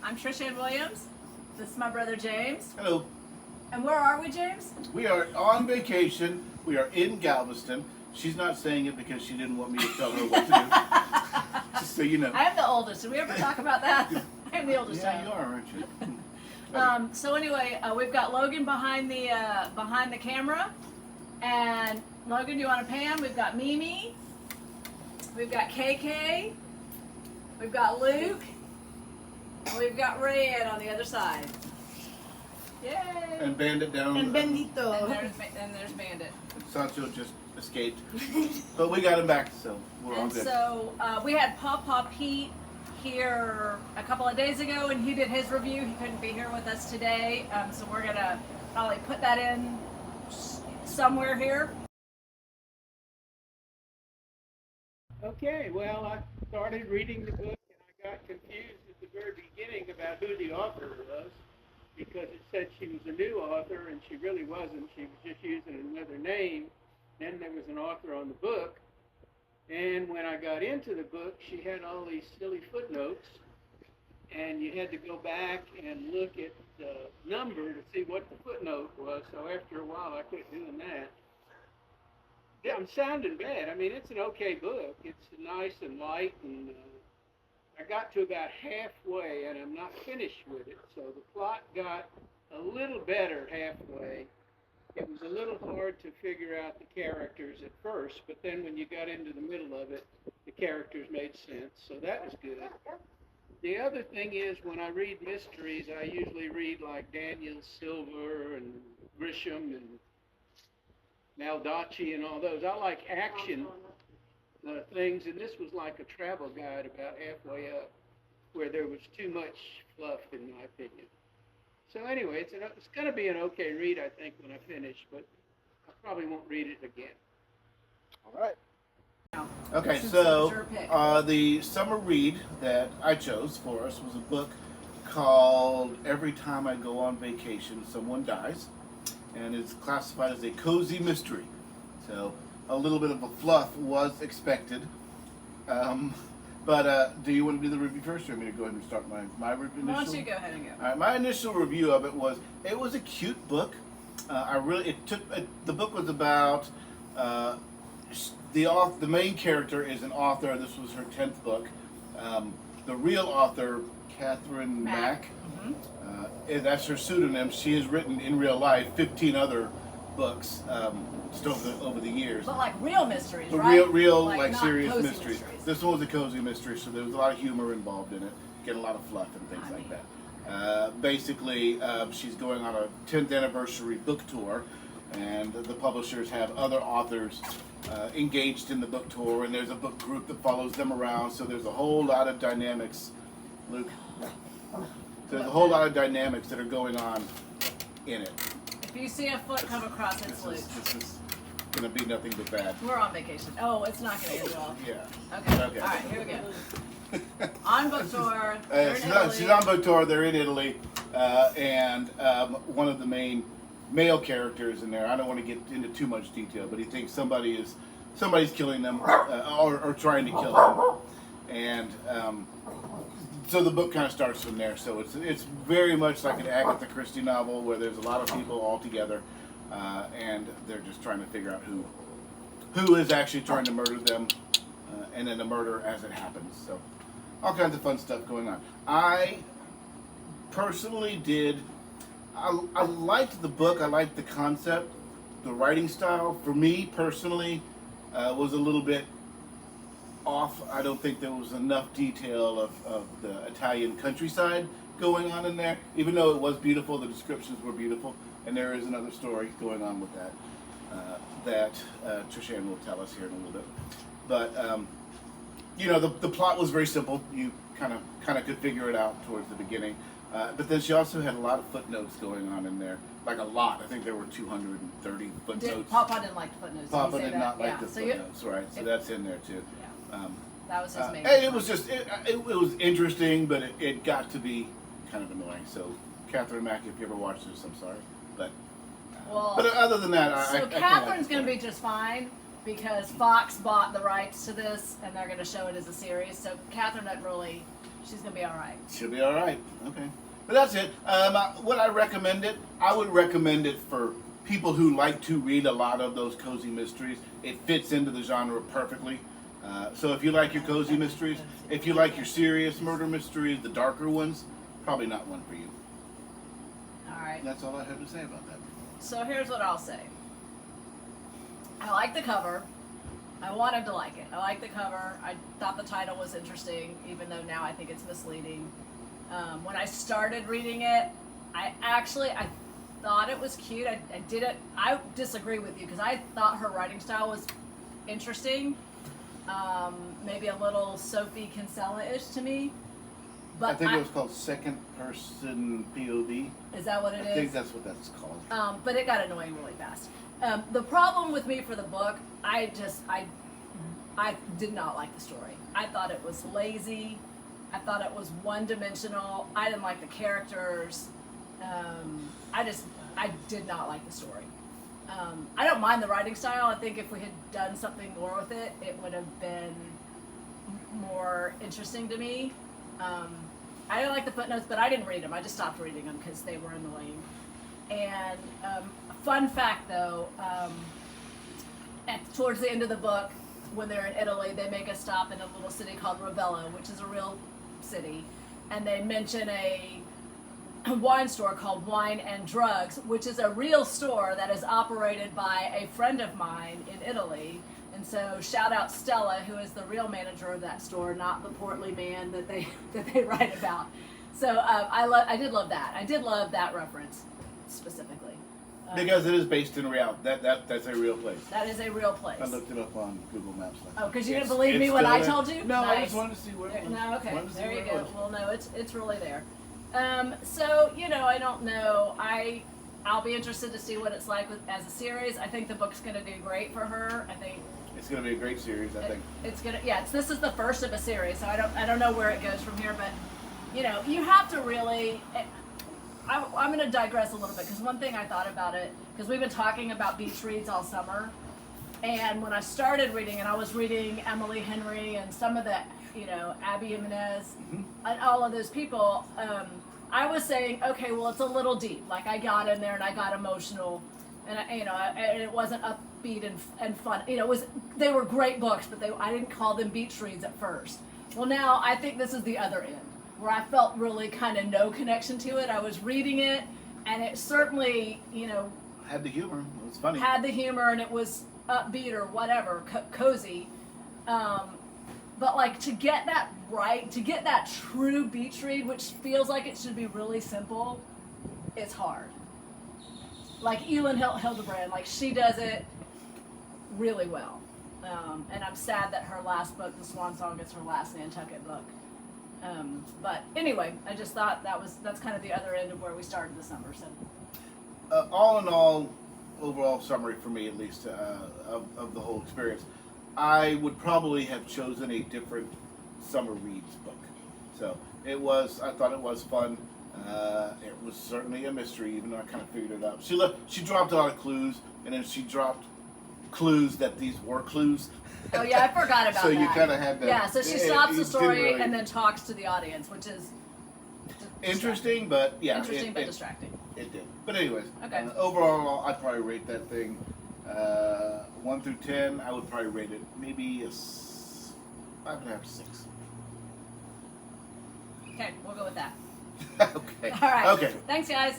I'm Trishann Williams. This is my brother James. Hello. And where are we, James? We are on vacation. We are in Galveston. She's not saying it because she didn't want me to tell her what to do. Just so you know. I am the oldest. Did we ever talk about that? I am the oldest Yeah, child. you are, aren't you? So anyway, we've got Logan behind the camera, and Logan, you want to pan? We've got Mimi, we've got KK, we've got Luke, and we've got Red on the other side. Yay! And Bandit down. And Bendito. And there's Bandit. Sancho just escaped, but we got him back, so we're all And good. so we had Pawpaw Pete here a couple of days ago, and he did his review. He couldn't be here with us today, so we're gonna probably put that in somewhere here. Okay, well, I started reading the book and I got confused at the very beginning about who the author was, because it said she was a new author and she really wasn't. She was just using another name. Then there was an author on the book, and when I got into the book, she had all these silly footnotes, and you had to go back and look at the number to see what the footnote was. So after a while, I quit doing that. Yeah, I'm sounding bad. I mean, it's an okay book. It's nice and light, and I got to about halfway, and I'm not finished with it. So the plot got a little better halfway. It was a little hard to figure out the characters at first, but then when you got into the middle of it, the characters made sense. So that was good. The other thing is, when I read mysteries, I usually read like Daniel Silver and Grisham and Baldacci and all those. I like action things, and this was like a travel guide about halfway up, where there was too much fluff, in my opinion. So anyway, it's going to be an okay read, I think, when I finish, but I probably won't read it again. All right. Okay, Since so it's your pick. the summer read that I chose for us was a book called Every Time I Go on Vacation, Someone Dies, and it's classified as a cozy mystery. So a little bit of a fluff was expected. But do you want to do the review first, or you want me to go ahead and start my review? Why don't you go ahead and go? All right, my initial review of it was a cute book. The book was about the main character is an author. This was her 10th book. The real author, Catherine Mack, that's her pseudonym. She has written in real life 15 other books over the years. But like real mysteries, But right? real Like not serious cozy mysteries. This one was a cozy mystery, so there was a lot of humor involved in it. Get a lot of fluff and things like that. Basically, she's going on a 10th anniversary book tour, and the publishers have other authors engaged in the book tour, and there's a book group that follows them around. So there's a whole lot of dynamics, Luke. There's a whole lot of dynamics that are going on in it. If you see a foot come across, it's Luke. This is going to be nothing but bad. We're on vacation. Oh, it's not going to end well. Yeah. Okay. All right, here we go. On book tour. She's on book tour. They're in Italy, and one of the main male characters in there. I don't want to get into too much detail, but he thinks somebody's killing them or trying to kill them, and so the book kind of starts from there. So it's very much like an Agatha Christie novel where there's a lot of people all together, and they're just trying to figure out who is actually trying to murder them, and then the murder as it happens. So all kinds of fun stuff going on. I personally I liked the book. I liked the concept. The writing style, for me personally, was a little bit off. I don't think there was enough detail of the Italian countryside going on in there. Even though it was beautiful, the descriptions were beautiful, and there is another story going on with that Trishann will tell us here in a little bit. But the plot was very simple. You kind of could figure it out towards the beginning. But then she also had a lot of footnotes going on in there, like a lot. I think there were 230 footnotes. Papa didn't like the footnotes. Papa did not like the footnotes, right? So that's in there too. Yeah. That was his main. And it was just it was interesting, but it got to be kind of annoying. So Catherine Mack, if you ever watched this, I'm sorry, but other than that, so Catherine's going to be just fine because Fox bought the rights to this, and they're going to show it as a series. So Catherine doesn't really. she's gonna be all right. She'll be all right. Okay. But that's it. Would I recommend it? I would recommend it for people who like to read a lot of those cozy mysteries. It fits into the genre perfectly. So if you like your cozy mysteries, if you like your serious murder mysteries, the darker ones, probably not one for you. All right. That's all I have to say about that. So here's what I'll say. I like the cover. I wanted to like it. I like the cover. I thought the title was interesting, even though now I think it's misleading. When I started reading it, I thought it was cute. I disagree with you because I thought her writing style was interesting. Maybe a little Sophie Kinsella-ish to me. But I think it was called Second Person POV. Is that what it is? I think that's what that's called. But it got annoying really fast. The problem with me for the book, I did not like the story. I thought it was lazy. I thought it was one-dimensional. I didn't like the characters. I did not like the story. I don't mind the writing style. I think if we had done something more with it, it would have been more interesting to me. I didn't like the footnotes, but I didn't read them. I just stopped reading them because they were annoying. And fun fact, though, towards the end of the book, when they're in Italy, they make a stop in a little city called Ravenna, which is a real city, and they mention a wine store called Wine and Drugs, which is a real store that is operated by a friend of mine in Italy. And so shout out Stella, who is the real manager of that store, not the portly man that they write about. So I did love that. I did love that reference specifically. Because it is based in reality. That's a real place. That is a real place. I looked it up on Google Maps. Oh, because you didn't believe me when I told you? No, Nice. I just wanted to see where it was. No, okay. There you go. Was. Well, no, it's really there. So, I don't know. I'll be interested to see what it's like as a series. I think the book's going to do great for her. I think it's going to be a great series. I think it's going to. Yeah, this is the first of a series, so I don't know where it goes from here. But you have to really. I'm going to digress a little bit because one thing I thought about it, because we've been talking about beach reads all summer, and when I started reading, and I was reading Emily Henry and some of the, Abby Jimenez, and all of those people, I was saying, okay, well, it's a little deep. Like, I got in there and I got emotional, and and it wasn't upbeat and fun. They were great books, but I didn't call them beach reads at first. Well, now I think this is the other end, where I felt really kind of no connection to it. I was reading it, and it certainly, had the humor. It was funny. Had the humor, and it was upbeat or whatever, cozy. But like to get that right, to get that true beach read, which feels like it should be really simple, it's hard. Like Elin Hildebrand, like she does it really well. And I'm sad that her last book, The Swan Song, is her last Nantucket book. But anyway, I just thought that's kind of the other end of where we started the summer. So, all in all, overall summary for me at least of the whole experience, I would probably have chosen a different summer reads book. So I thought it was fun. It was certainly a mystery, even though I kind of figured it out. She dropped a lot of clues, and then she dropped clues that these were clues. Oh yeah, I forgot about so that. So you kind of had that. Yeah, so she stops the story really, and then talks to the audience, which is interesting, but yeah, interesting but distracting. It did. But anyways, okay. Overall, I'd probably rate that thing 1 through 10. I would probably rate it maybe a 5.5 to 6. Okay, we'll go with that. Okay. All right. Okay. Thanks, guys.